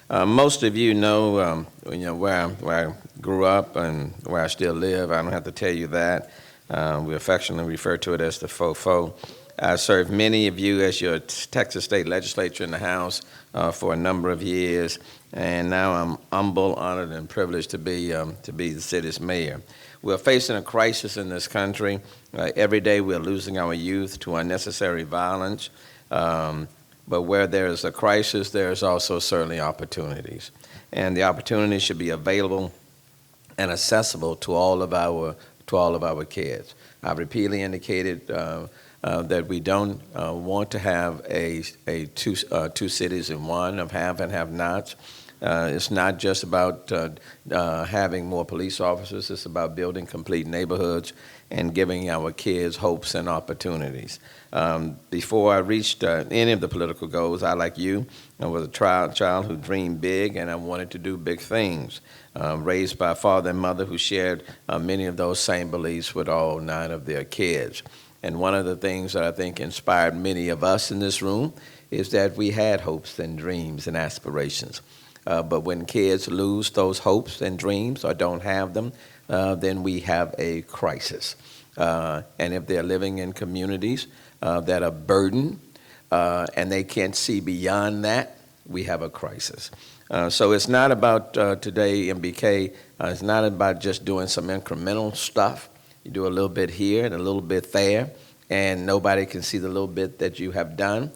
Most of you know, where I grew up and where I still live. I don't have to tell you that. We affectionately refer to it as the Fofo. I served many of you as your Texas State Legislature in the House for a number of years, and now I'm humble, honored, and privileged to be the city's mayor. We're facing a crisis in this country. Every day we're losing our youth to unnecessary violence. But where there is a crisis, there is also certainly opportunities. And the opportunities should be available and accessible to all of our kids. I've repeatedly indicated that we don't want to have two cities in one of have and have nots. It's not just about having more police officers. It's about building complete neighborhoods and giving our kids hopes and opportunities. Before I reached any of the political goals, I, like you, I was a child who dreamed big, and I wanted to do big things. Raised by a father and mother who shared many of those same beliefs with all 9 of their kids. And one of the things that I think inspired many of us in this room is that we had hopes and dreams and aspirations. But when kids lose those hopes and dreams or don't have them, then we have a crisis. And if they're living in communities that are burdened and they can't see beyond that, we have a crisis. So it's not about today, MBK, it's not about just doing some incremental stuff. You do a little bit here and a little bit there, and nobody can see the little bit that you have done.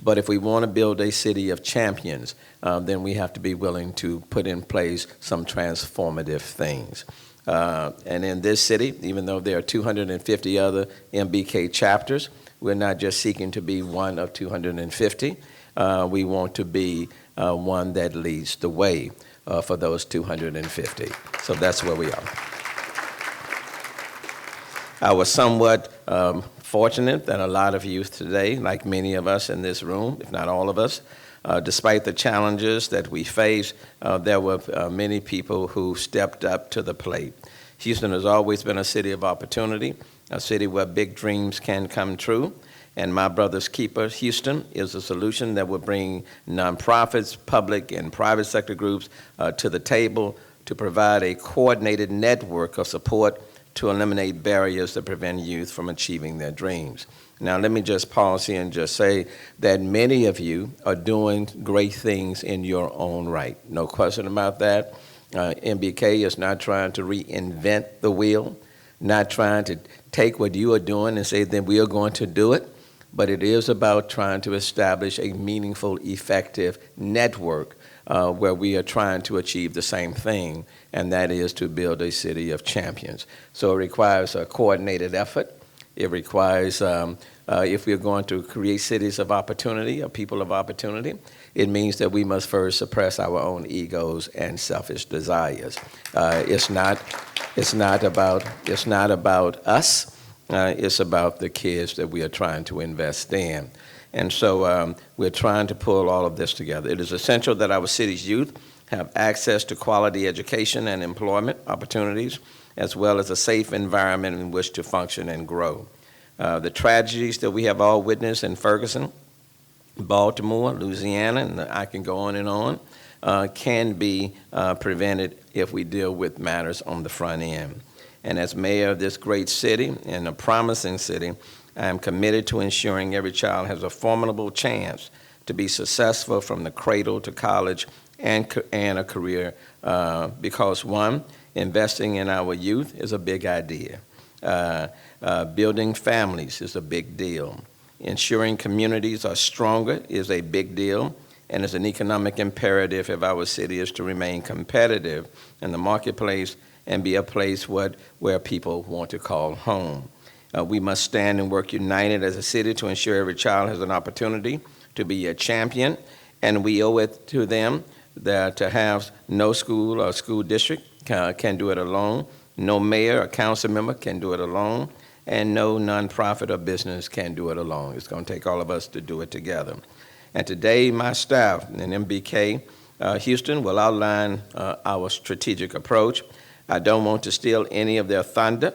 But if we want to build a city of champions, then we have to be willing to put in place some transformative things. And in this city, even though there are 250 other MBK chapters, we're not just seeking to be one of 250. We want to be one that leads the way for those 250. So that's where we are. I was somewhat fortunate that a lot of youth today, like many of us in this room, if not all of us, despite the challenges that we face, there were many people who stepped up to the plate. Houston has always been a city of opportunity, a city where big dreams can come true. And My Brother's Keeper Houston is a solution that will bring nonprofits, public and private sector groups to the table to provide a coordinated network of support to eliminate barriers that prevent youth from achieving their dreams. Now, let me just pause here and just say that many of you are doing great things in your own right. No question about that. MBK is not trying to reinvent the wheel, not trying to take what you are doing and say, then we are going to do it. But it is about trying to establish a meaningful, effective network where we are trying to achieve the same thing, and that is to build a city of champions. So it requires a coordinated effort. It requires, if we're going to create cities of opportunity, or people of opportunity, it means that we must first suppress our own egos and selfish desires. It's not about us. It's about the kids that we are trying to invest in. And so we're trying to pull all of this together. It is essential that our city's youth have access to quality education and employment opportunities, as well as a safe environment in which to function and grow. The tragedies that we have all witnessed in Ferguson, Baltimore, Louisiana, and I can go on and on, can be prevented if we deal with matters on the front end. And as mayor of this great city and a promising city, I am committed to ensuring every child has a formidable chance to be successful from the cradle to college and a career because, one, investing in our youth is a big idea. Building families is a big deal. Ensuring communities are stronger is a big deal, and is an economic imperative if our city is to remain competitive in the marketplace and be a place where people want to call home. We must stand and work united as a city to ensure every child has an opportunity to be a champion, and we owe it to them that to have no school or school district can do it alone, no mayor or council member can do it alone, and no nonprofit or business can do it alone. It's going to take all of us to do it together. And today, my staff in MBK Houston will outline our strategic approach. I don't want to steal any of their thunder,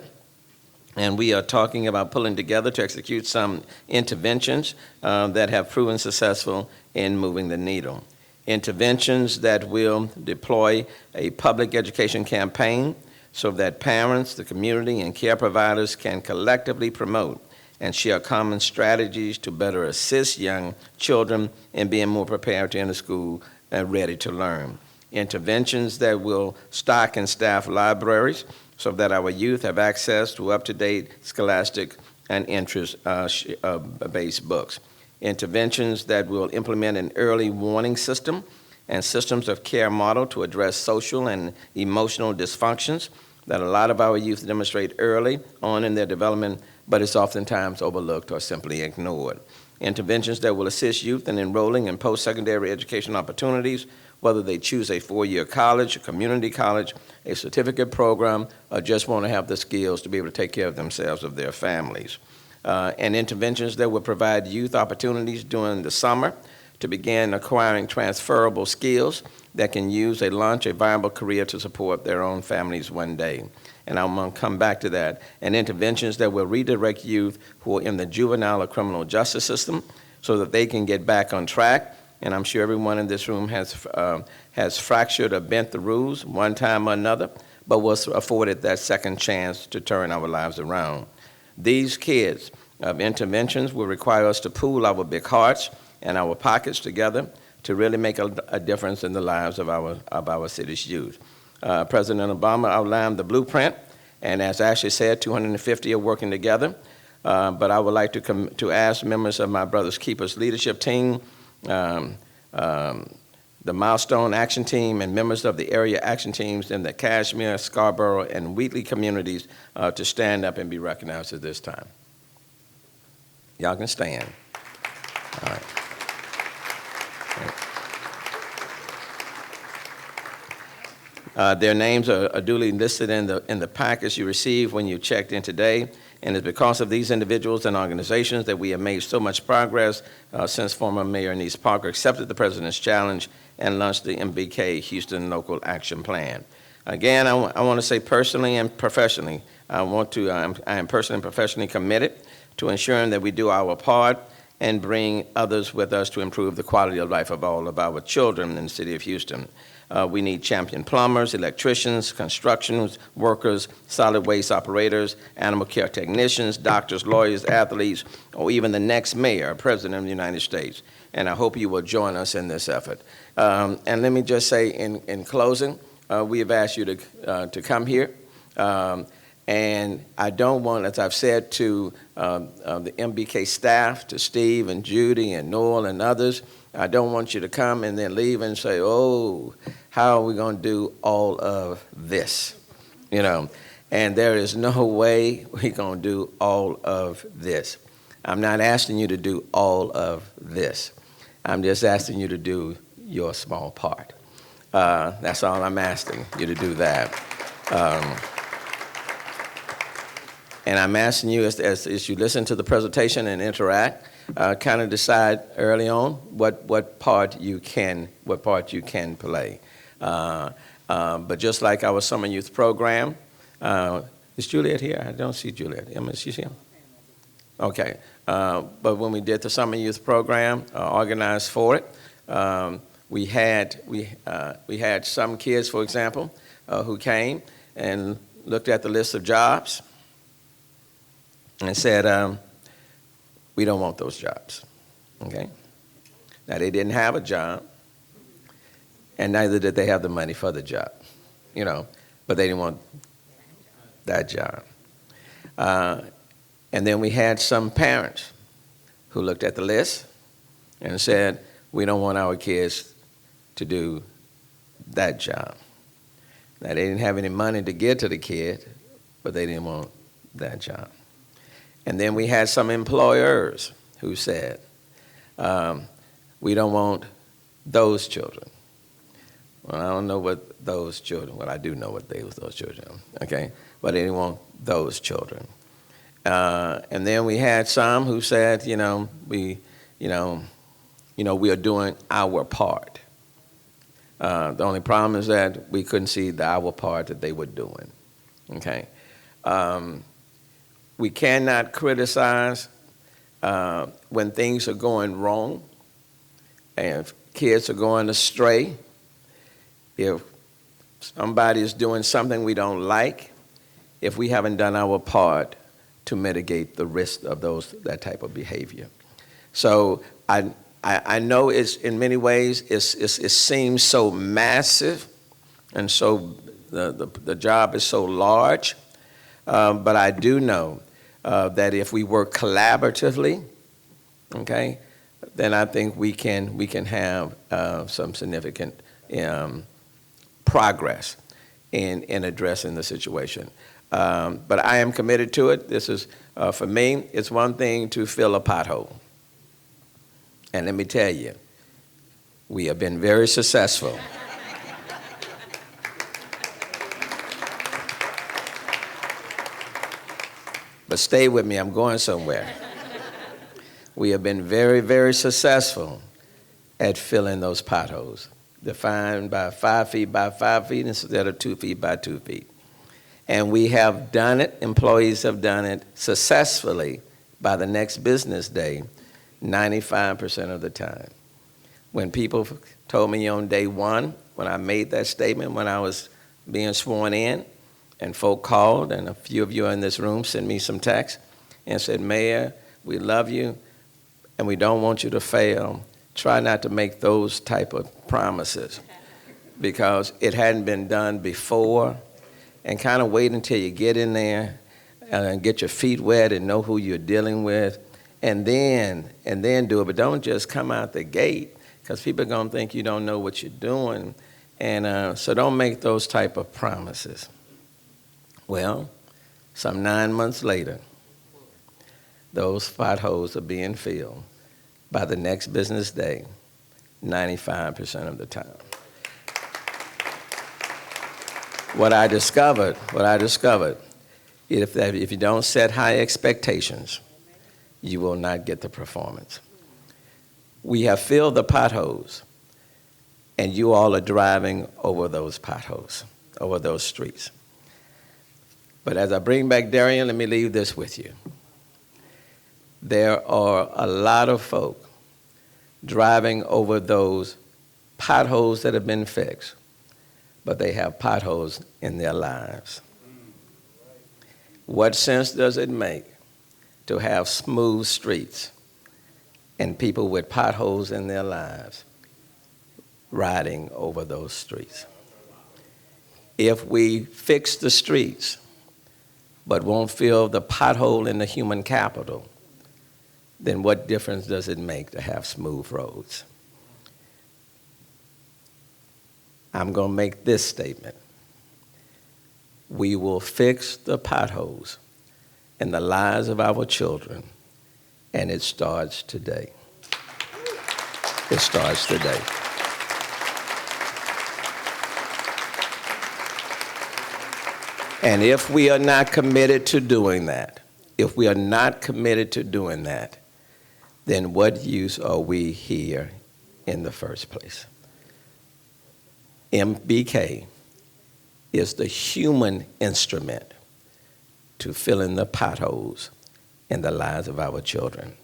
and we are talking about pulling together to execute some interventions that have proven successful in moving the needle. Interventions that will deploy a public education campaign so that parents, the community, and care providers can collectively promote and share common strategies to better assist young children in being more prepared to enter school and ready to learn. Interventions that will stock and staff libraries so that our youth have access to up-to-date scholastic and interest-based books. Interventions that will implement an early warning system and systems of care model to address social and emotional dysfunctions that a lot of our youth demonstrate early on in their development, but it's oftentimes overlooked or simply ignored. Interventions that will assist youth in enrolling in post-secondary education opportunities, whether they choose a four-year college, a community college, a certificate program, or just want to have the skills to be able to take care of themselves or their families. And interventions that will provide youth opportunities during the summer to begin acquiring transferable skills that can use a launch a viable career to support their own families one day. And I'm going to come back to that. And interventions that will redirect youth who are in the juvenile or criminal justice system so that they can get back on track. And I'm sure everyone in this room has fractured or bent the rules one time or another, but was afforded that second chance to turn our lives around. These kids of interventions will require us to pool our big hearts and our pockets together to really make a difference in the lives of our city's youth. President Obama outlined the blueprint, and as Ashley said, 250 are working together. But I would like to ask members of my Brothers Keepers leadership team, the Milestone Action Team, and members of the area action teams in the Kashmir, Scarborough, and Wheatley communities to stand up and be recognized at this time. Y'all can stand. All right. Their names are duly listed in the package you received when you checked in today, and it's because of these individuals and organizations that we have made so much progress since former Mayor Anise Parker accepted the President's challenge and launched the MBK Houston Local Action Plan. Again, I want to say personally and professionally, I am personally and professionally committed to ensuring that we do our part and bring others with us to improve the quality of life of all of our children in the city of Houston. We need champion plumbers, electricians, construction workers, solid waste operators, animal care technicians, doctors, lawyers, athletes, or even the next mayor or president of the United States. And I hope you will join us in this effort. And let me just say in closing, we have asked you to come here. And I don't want, as I've said to the MBK staff, to Steve and Judy and Noel and others, I don't want you to come and then leave and say, oh, how are we going to do all of this? You know, and there is no way we're going to do all of this. I'm not asking you to do all of this. I'm just asking you to do your small part. That's all I'm asking you to do that. And I'm asking you, as you listen to the presentation and interact, kind of decide early on what part you can play. But just like our summer youth program, is Juliet here? I don't see Juliet. Is she here? Okay. But when we did the summer youth program, organized for it, we had some kids, for example, who came and looked at the list of jobs and said, we don't want those jobs, okay? Now, they didn't have a job, and neither did they have the money for the job, you know, but they didn't want that job. And then we had some parents who looked at the list and said, we don't want our kids to do that job. Now, they didn't have any money to give to the kid, but they didn't want that job. And then we had some employers who said, we don't want those children. Well, I don't know what those children, well, I do know what those children are, okay? But they didn't want those children. And then we had some who said, we are doing our part. The only problem is that we couldn't see our part that they were doing, okay? We cannot criticize when things are going wrong and kids are going astray, if somebody is doing something we don't like, if we haven't done our part to mitigate the risk of that type of behavior. So I know it's in many ways it seems so massive, and so the job is so large, but I do know that if we work collaboratively, okay, then I think we can have some significant progress in addressing the situation. But I am committed to it. This is, for me, it's one thing to fill a pothole. And let me tell you, we have been very successful. But stay with me, I'm going somewhere. We have been very, very successful at filling those potholes, defined by 5 feet by 5 feet instead of 2 feet by 2 feet. And we have done it, employees have done it successfully by the next business day, 95% of the time. When people told me on day one, when I made that statement, when I was being sworn in, and folk called, and a few of you in this room sent me some texts and said, Mayor, we love you, and we don't want you to fail. Try not to make those type of promises, because it hadn't been done before, and kind of wait until you get in there and get your feet wet and know who you're dealing with, and then do it. But don't just come out the gate, because people are going to think you don't know what you're doing. And so don't make those type of promises. Well, some 9 months later, those potholes are being filled by the next business day, 95% of the time. What I discovered, if you don't set high expectations, you will not get the performance. We have filled the potholes, and you all are driving over those potholes, over those streets. But as I bring back Darian, let me leave this with you. There are a lot of folk driving over those potholes that have been fixed, but they have potholes in their lives. What sense does it make to have smooth streets and people with potholes in their lives riding over those streets? If we fix the streets but won't fill the pothole in the human capital, then what difference does it make to have smooth roads? I'm going to make this statement. We will fix the potholes in the lives of our children, and it starts today. It starts today. And if we are not committed to doing that, then what use are we here in the first place? MBK is the human instrument to fill in the potholes in the lives of our children.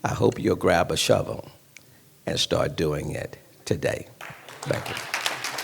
I hope you'll grab a shovel and start doing it today. Thank you.